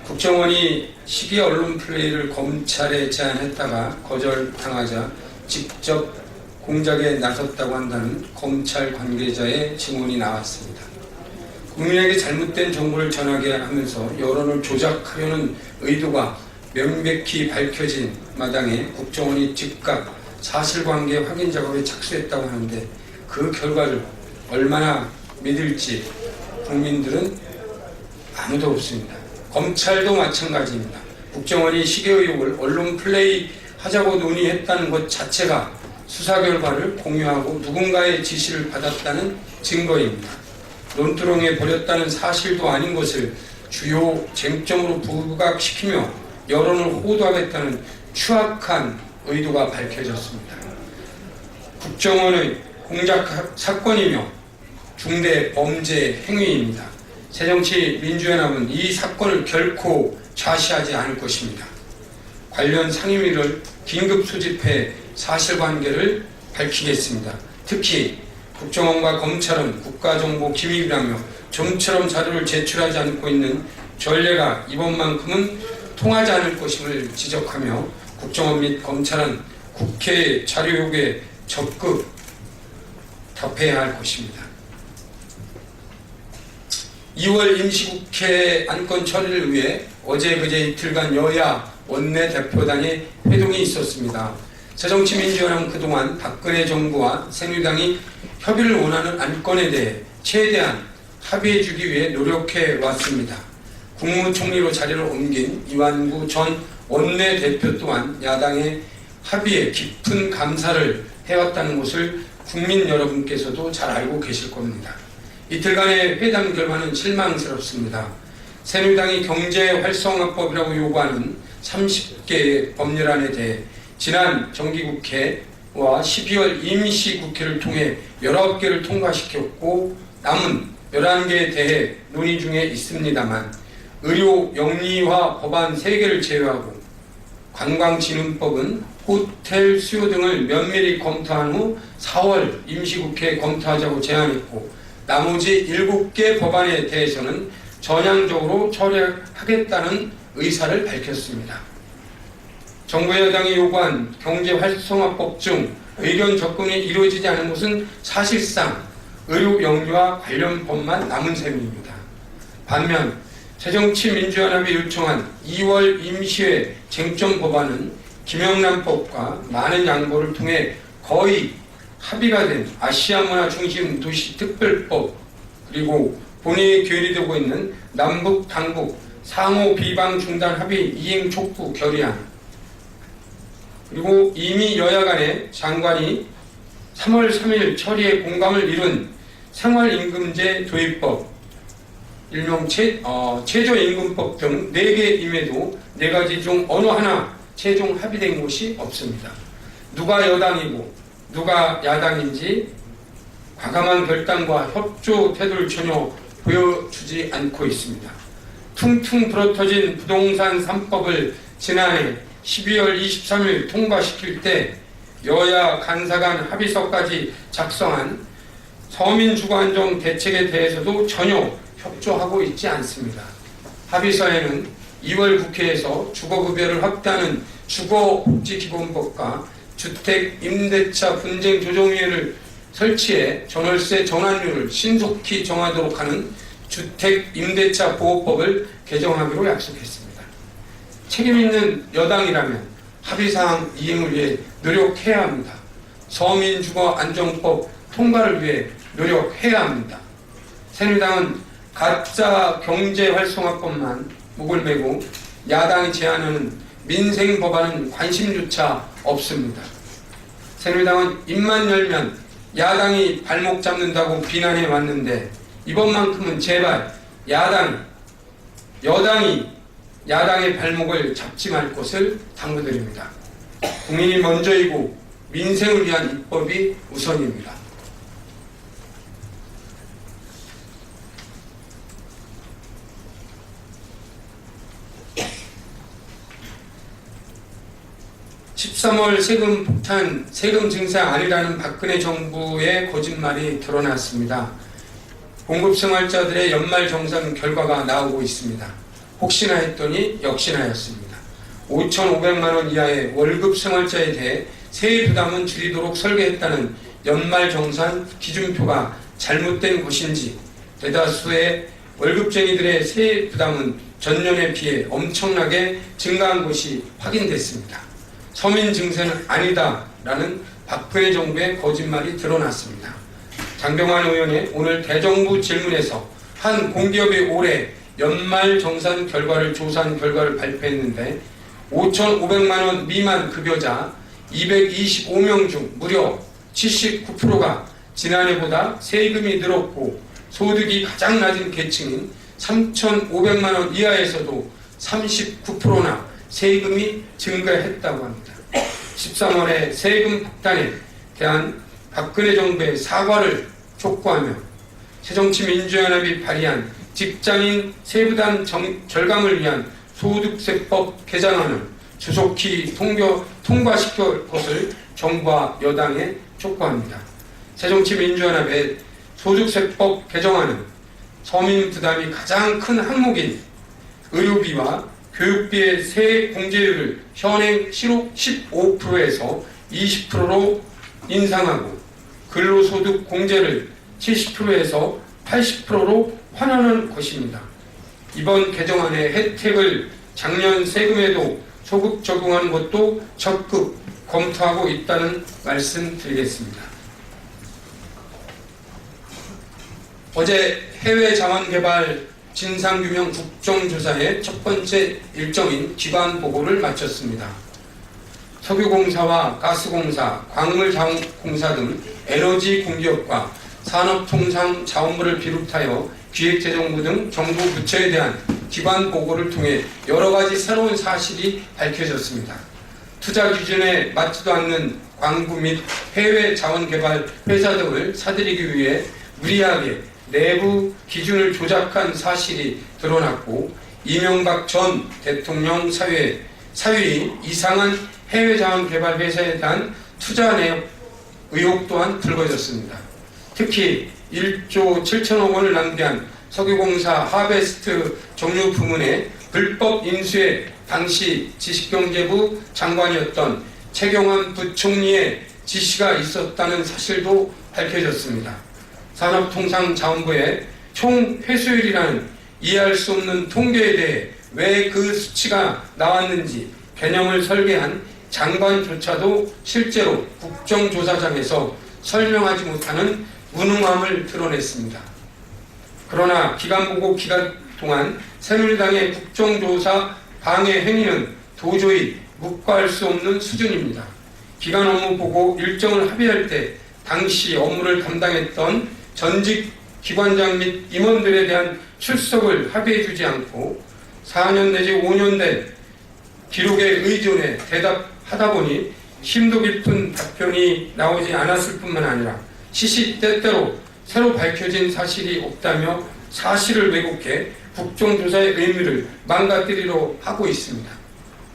국정원이 시기 언론 플레이를 검찰에 제안했다가 거절당하자 직접 공작에 나섰다고 한다는 검찰 관계자의 증언이 나왔습니다. 국민에게 잘못된 정보를 전하게 하면서 여론을 조작하려는 의도가 명백히 밝혀진 마당에 국정원이 즉각 사실관계 확인 작업에 착수했다고 하는데 그 결과를 얼마나 믿을지 국민들은 아무도 없습니다. 검찰도 마찬가지입니다. 국정원이 시기 의혹을 언론 플레이 하자고 논의했다는 것 자체가 수사 결과를 공유하고 누군가의 지시를 받았다는 증거입니다. 논두렁에 버렸다는 사실도 아닌 것을 주요 쟁점으로 부각시키며 여론을 호도하겠다는 추악한 의도가 밝혀졌습니다. 국정원의 공작 사건이며 중대 범죄 행위입니다. 새정치민주연합은 이 사건을 결코 좌시하지 않을 것입니다. 관련 상임위를 긴급 소집해 사실관계를 밝히겠습니다. 특히 국정원과 검찰은 국가정보 기밀이라며 좀처럼 자료를 제출하지 않고 있는 전례가 이번만큼은 통하지 않을 것임을 지적하며 국정원 및 검찰은 국회의 자료 요구에 적극 답해야 할 것입니다. 2월 임시국회 안건 처리를 위해 어제 그제 이틀간 여야 원내대표단의 회동이 있었습니다. 새정치민주연합은 그동안 박근혜 정부와 새누리당이 협의를 원하는 안건에 대해 최대한 합의해주기 위해 노력해 왔습니다. 국무총리로 자리를 옮긴 이완구 전 원내대표 또한 야당의 합의에 깊은 감사를 해왔다는 것을 국민 여러분께서도 잘 알고 계실 겁니다. 이틀간의 회담 결과는 실망스럽습니다. 새누리당이 경제활성화법이라고 요구하는 30개의 법률안에 대해 지난 정기국회와 12월 임시국회를 통해 19개를 통과시켰고 남은 11개에 대해 논의 중에 있습니다만 의료 영리화 법안 3개를 제외하고 관광진흥법은 호텔 수요 등을 면밀히 검토한 후 4월 임시국회에 검토하자고 제안했고 나머지 7개 법안에 대해서는 전향적으로 처리하겠다는 의사를 밝혔습니다. 정부 여당이 요구한 경제활성화법 중 의견 접근이 이루어지지 않은 것은 사실상 의료 영리와 관련 법만 남은 셈입니다. 반면 새정치민주연합이 요청한 2월 임시회 쟁점 법안은 김영란법과 많은 양보를 통해 거의 합의가 된 아시아문화 중심 도시특별법 그리고 본회의에 결의되고 있는 남북 당북 상호 비방 중단 합의 이행 촉구 결의안 그리고 이미 여야 간의 장관이 3월 3일 처리에 공감을 이룬 생활임금제 도입법 일명 최저임금법 등 4개임에도 4가지 중 어느 하나 최종 합의된 것이 없습니다. 누가 여당이고 누가 야당인지 과감한 결단과 협조 태도를 전혀 보여주지 않고 있습니다. 퉁퉁 불어터진 부동산 3법을 지난해 12월 23일 통과시킬 때 여야 간사간 합의서까지 작성한 서민주거안정 대책에 대해서도 전혀 협조하고 있지 않습니다. 합의서에는 2월 국회에서 주거급여를 확대하는 주거복지기본법과 주택임대차 분쟁조정위원회를 설치해 전월세 전환율을 신속히 정하도록 하는 주택임대차 보호법을 개정하기로 약속했습니다. 책임있는 여당이라면 합의사항 이행을 위해 노력해야 합니다. 서민주거안정법 통과를 위해 노력해야 합니다. 새누리당은 가짜 경제활성화법만 목을 메고 야당이 제안하는 민생법안은 관심조차 없습니다. 새누리당은 입만 열면 야당이 발목 잡는다고 비난해 왔는데 이번만큼은 제발 여당이 야당의 발목을 잡지 말 것을 당부드립니다. 국민이 먼저이고 민생을 위한 입법이 우선입니다. (13월) 세금 폭탄, 세금 증세 아니라는 박근혜 정부의 거짓말이 드러났습니다. 공급생활자들의 연말정산 결과가 나오고 있습니다. 혹시나 했더니 역시나였습니다. 5,500만 원 이하의 월급 생활자에 대해 세액 부담은 줄이도록 설계했다는 연말정산 기준표가 잘못된 것인지 대다수의 월급쟁이들의 세액 부담은 전년에 비해 엄청나게 증가한 것이 확인됐습니다. 서민 증세는 아니다라는 박근혜 정부의 거짓말이 드러났습니다. 장병환 의원의 오늘 대정부 질문에서 한 공기업이 올해 연말정산 결과를 조사한 결과를 발표했는데 5,500만 원 미만 급여자 225명 중 무려 79%가 지난해보다 세금이 늘었고 소득이 가장 낮은 계층인 3,500만 원 이하에서도 39%나 세금이 증가했다고 합니다. 13월에 세금 폭탄에 대한 박근혜 정부의 사과를 촉구하며 새정치민주연합이 발의한 직장인 세부담 절감을 위한 소득세법 개정안을 조속히 통과시킬 것을 정부와 여당에 촉구합니다. 새정치민주연합의 소득세법 개정안은 서민 부담이 가장 큰 항목인 의료비와 교육비의 세액 공제율을 현행 15%에서 20%로 인상하고 근로소득 공제를 70%에서 80%로 환원하는 것입니다. 이번 개정안의 혜택을 작년 세금에도 소급 적용하는 것도 적극 검토하고 있다는 말씀 드리겠습니다. 어제 해외 자원개발 진상규명 국정조사의 첫 번째 일정인 기관보고를 마쳤습니다. 석유공사와 가스공사, 광물자원공사 등 에너지 공기업과 산업통상자원부를 비롯하여 기획재정부 등 정부 부처에 대한 기관보고를 통해 여러 가지 새로운 사실이 밝혀졌습니다. 투자 기준에 맞지도 않는 광부 및 해외 자원개발 회사 등을 사들이기 위해 무리하게 내부 기준을 조작한 사실이 드러났고 이명박 전 대통령 사위의 이상한 해외 자원개발 회사에 대한 투자 내역 의혹 또한 불거졌습니다. 특히 1조 7천억 원을 낭비한 석유공사 하베스트 정유 부문의 불법 인수에 당시 지식경제부 장관이었던 최경환 부총리의 지시가 있었다는 사실도 밝혀졌습니다. 산업통상자원부의 총 회수율이라는 이해할 수 없는 통계에 대해 왜 그 수치가 나왔는지 개념을 설계한 장관조차도 실제로 국정조사장에서 설명하지 못하는 무능함을 드러냈습니다. 그러나 기간보고 기간 동안 새누리당의 국정조사 방해 행위는 도저히 묵과할 수 없는 수준입니다. 기간 업무 보고 일정을 합의할 때 당시 업무를 담당했던 전직 기관장 및 임원들에 대한 출석을 합의해주지 않고 4년 내지 5년 된 기록에 의존해 대답하다 보니 심도 깊은 답변이 나오지 않았을 뿐만 아니라 시시때때로 새로 밝혀진 사실이 없다며 사실을 왜곡해 국정조사의 의미를 망가뜨리려 하고 있습니다.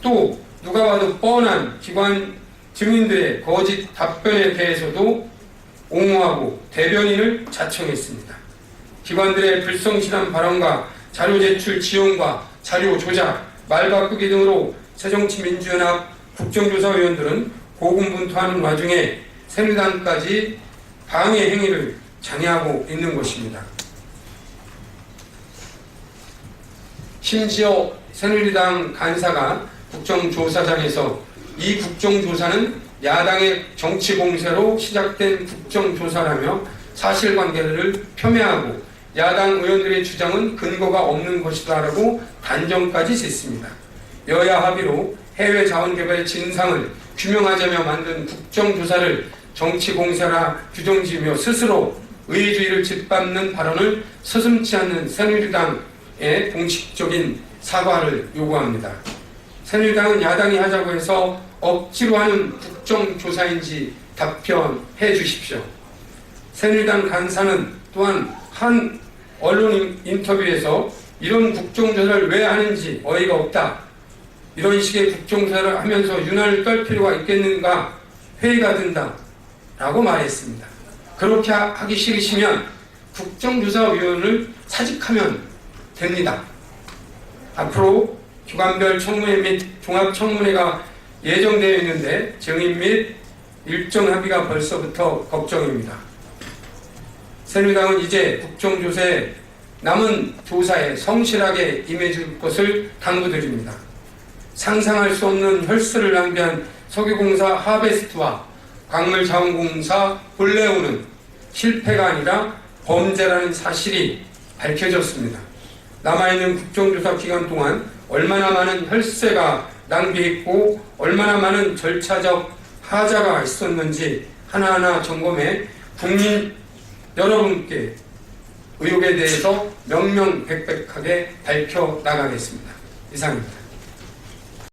또 누가 봐도 뻔한 기관 증인들의 거짓 답변에 대해서도 옹호하고 대변인을 자청했습니다. 기관들의 불성실한 발언과 자료 제출 지원과 자료 조작, 말 바꾸기 등으로 새정치민주연합 국정조사위원들은 고군분투하는 와중에 새누리당까지 방해 행위를 장려하고 있는 것입니다. 심지어 새누리당 간사가 국정조사장에서 이 국정조사는 야당의 정치 공세로 시작된 국정조사라며 사실관계를 폄훼하고 야당 의원들의 주장은 근거가 없는 것이다라고 단정까지 짓습니다. 여야 합의로 해외 자원개발 진상을 규명하자며 만든 국정조사를 정치 공세라 규정지으며 스스로 의회주의를 짓밟는 발언을 서슴지 않는 새누리당의 공식적인 사과를 요구합니다. 새누리당은 야당이 하자고 해서 억지로 하는 국정조사인지 답변해 주십시오. 새누리당 간사는 또한 한 언론 인터뷰에서 이런 국정조사를 왜 하는지 어이가 없다. 이런 식의 국정조사를 하면서 유난을 떨 필요가 있겠는가 회의가 든다. 라고 말했습니다. 그렇게 하기 싫으시면 국정조사위원을 사직하면 됩니다. 앞으로 기관별 청문회 및 종합청문회가 예정되어 있는데 증인 및 일정 합의가 벌써부터 걱정입니다. 새누리당은 이제 국정조사에 남은 조사에 성실하게 임해줄 것을 당부드립니다. 상상할 수 없는 혈세를 낭비한 석유공사 하베스트와 광물자원공사 볼레오는 실패가 아니라 범죄라는 사실이 밝혀졌습니다. 남아있는 국정조사 기간 동안 얼마나 많은 혈세가 낭비했고 얼마나 많은 절차적 하자가 있었는지 하나하나 점검해 국민 여러분께 의혹에 대해서 명명백백하게 밝혀나가겠습니다. 이상입니다.